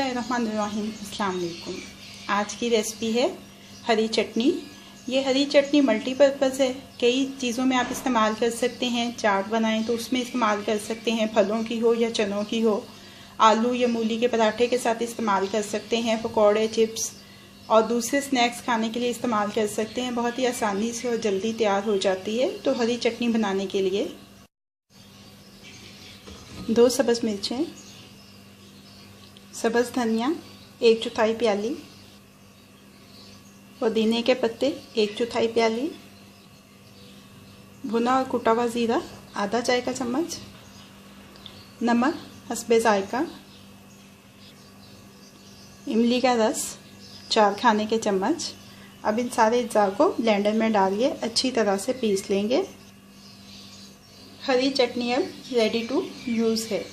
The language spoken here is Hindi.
बिस्मिल्लाहिर्रहमानिर्रहीम। अस्सलाम वालेकुम। आज की रेसिपी है हरी चटनी। ये हरी चटनी मल्टीपर्पज़ है, कई चीज़ों में आप इस्तेमाल कर सकते हैं। चाट बनाएं तो उसमें इस्तेमाल कर सकते हैं, फलों की हो या चनों की हो। आलू या मूली के पराठे के साथ इस्तेमाल कर सकते हैं, पकौड़े, चिप्स और दूसरे स्नैक्स खाने के लिए इस्तेमाल कर सकते हैं। बहुत ही आसानी से और जल्दी तैयार हो जाती है। तो हरी चटनी बनाने के लिए 2 सब्ज़ मिर्चें, सब्ज़ धनिया 1/4 प्याली, पुदीने के पत्ते 1/4 प्याली, भुना और कुटा हुआ ज़ीरा आधा चाय का चम्मच, नमक हस्बे ज़ायका, इमली का रस 4 खाने के चम्मच। अब इन सारे अज्जा को ब्लेंडर में डालिए अच्छी तरह से पीस लेंगे। हरी चटनी अब रेडी टू यूज़ है।